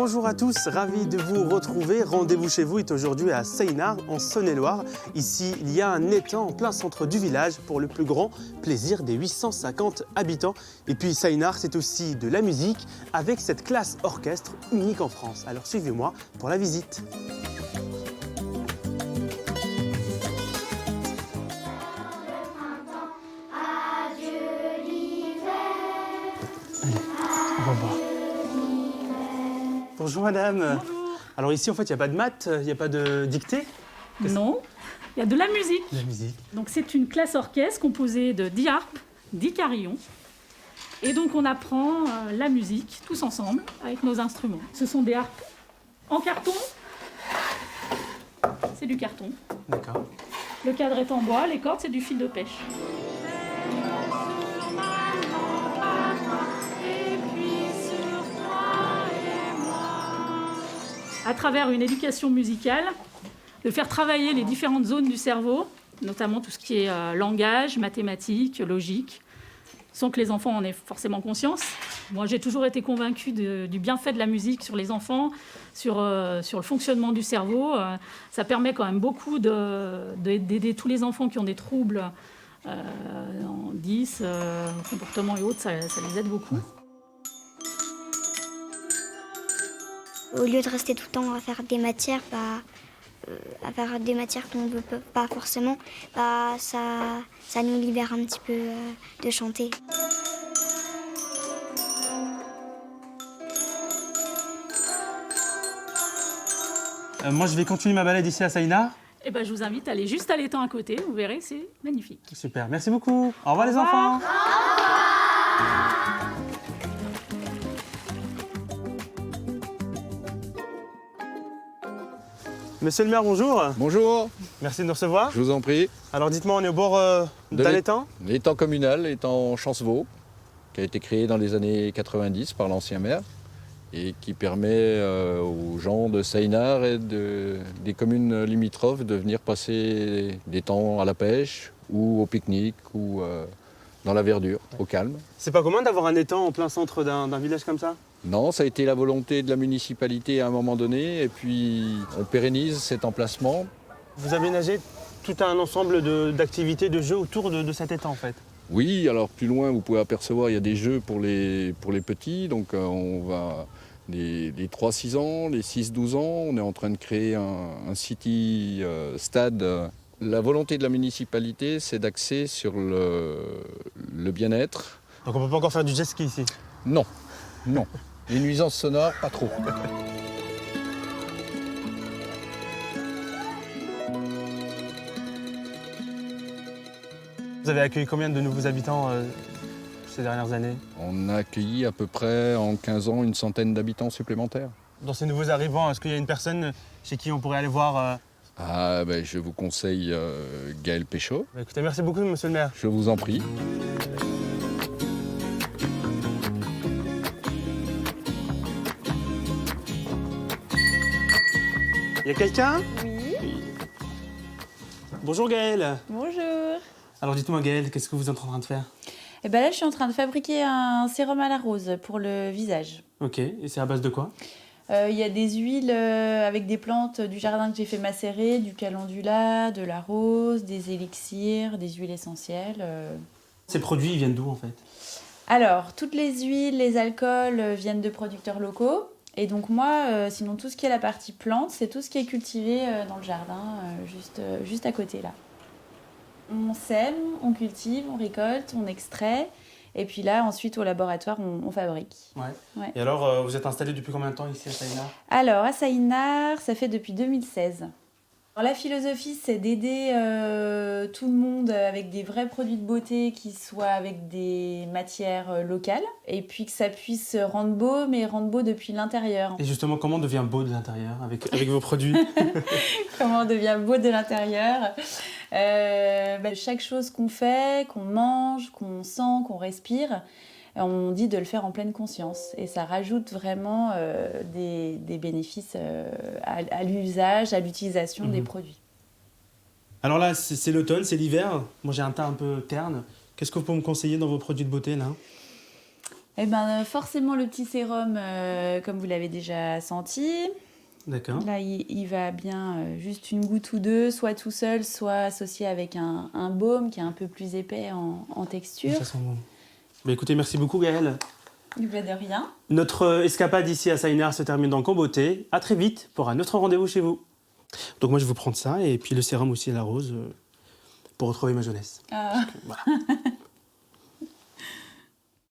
Bonjour à tous, ravi de vous retrouver. Rendez-vous chez vous est aujourd'hui à Saynard, en Saône-et-Loire. Ici, il y a un étang en plein centre du village pour le plus grand plaisir des 850 habitants. Et puis Saynard, c'est aussi de la musique avec cette classe orchestre unique en France. Alors suivez-moi pour la visite. On va voir. Bonjour madame. Bonjour. Alors ici en fait il n'y a pas de maths, il n'y a pas de dictée. Non, il y a de la musique. La musique. Donc c'est une classe orchestre composée de 10 harpes, 10 carillons. Et donc on apprend la musique tous ensemble avec nos instruments. Ce sont des harpes en carton. C'est du carton. D'accord. Le cadre est en bois, les cordes c'est du fil de pêche. À travers une éducation musicale, de faire travailler les différentes zones du cerveau, notamment tout ce qui est langage, mathématiques, logique, sans que les enfants en aient forcément conscience. Moi, j'ai toujours été convaincue du bienfait de la musique sur les enfants, sur le fonctionnement du cerveau. Ça permet quand même beaucoup d'aider tous les enfants qui ont des troubles en 10, comportement et autres, ça les aide beaucoup. Au lieu de rester tout le temps à faire des matières, qu'on ne veut pas forcément, ça nous libère un petit peu de chanter. Moi je vais continuer ma balade ici à Saynard. Eh ben, je vous invite à aller juste à l'étang à côté, vous verrez, c'est magnifique. Super, merci beaucoup. Au revoir les enfants. Monsieur le maire, bonjour. Bonjour, Merci de nous recevoir. je vous en prie. Alors dites-moi, on est au bord d'un étang. L'étang communal, l'étang Chancevaux, qui a été créé dans les années 90 par l'ancien maire et qui permet aux gens de Saynard et des communes limitrophes de venir passer des temps à la pêche ou au pique-nique ou dans la verdure, au calme. C'est pas commun d'avoir un étang en plein centre d'un village comme ça? Non, ça a été la volonté de la municipalité à un moment donné et puis on pérennise cet emplacement. Vous aménagez tout un ensemble d'activités, de jeux autour de cet étang en fait. Oui, alors plus loin, vous pouvez apercevoir, il y a des jeux pour les petits. Donc on va les 3-6 ans, les 6-12 ans. On est en train de créer un city stade. La volonté de la municipalité, c'est d'axer sur le bien-être. Donc on peut pas encore faire du jet ski ici? Non, non. Les nuisances sonores, pas trop. Vous avez accueilli combien de nouveaux habitants ces dernières années? On a accueilli à peu près en 15 ans une centaine d'habitants supplémentaires. Dans ces nouveaux arrivants, est-ce qu'il y a une personne chez qui on pourrait aller voir Je vous conseille Gaël Péchaud. Écoutez, merci beaucoup monsieur le maire. Je vous en prie. Il y a quelqu'un? Oui, Bonjour Gaël. bonjour. Alors dites-moi Gaël, qu'est-ce que vous êtes en train de faire? Et ben là, je suis en train de fabriquer un sérum à la rose pour le visage. Ok, et c'est à base de quoi? Il y a des huiles avec des plantes du jardin que j'ai fait macérer, du calendula, de la rose, des élixirs, des huiles essentielles. Ces produits, ils viennent d'où en fait? Alors, toutes les huiles, les alcools viennent de producteurs locaux. Et donc moi, sinon tout ce qui est la partie plante, c'est tout ce qui est cultivé dans le jardin, juste à côté là. On sème, on cultive, on récolte, on extrait. Et puis là, ensuite, au laboratoire, on fabrique. Ouais. Et alors, vous êtes installé depuis combien de temps ici à Saynard? Alors, à Saynard, ça fait depuis 2016. Alors, la philosophie, c'est d'aider tout le monde avec des vrais produits de beauté qui soient avec des matières locales et puis que ça puisse rendre beau, mais rendre beau depuis l'intérieur. Et justement, comment on devient beau de l'intérieur avec vos produits? Comment on devient beau de l'intérieur? Chaque chose qu'on fait, qu'on mange, qu'on sent, qu'on respire, on dit de le faire en pleine conscience. Et ça rajoute vraiment des bénéfices à l'usage, à l'utilisation des produits. Alors là, c'est l'automne, c'est l'hiver. Moi, j'ai un teint un peu terne. Qu'est-ce que vous pouvez me conseiller dans vos produits de beauté là? Eh ben, forcément le petit sérum, comme vous l'avez déjà senti. D'accord. Là, il va bien juste une goutte ou deux, soit tout seul, soit associé avec un baume qui est un peu plus épais en texture. Ça sent bon. Bah, écoutez, merci beaucoup Gaëlle. Du de rien. Notre escapade ici à Saïnard se termine donc en beauté. À très vite pour un autre rendez-vous chez vous. Donc moi je vais vous prendre ça et puis le sérum aussi à la rose pour retrouver ma jeunesse. Ah. Voilà.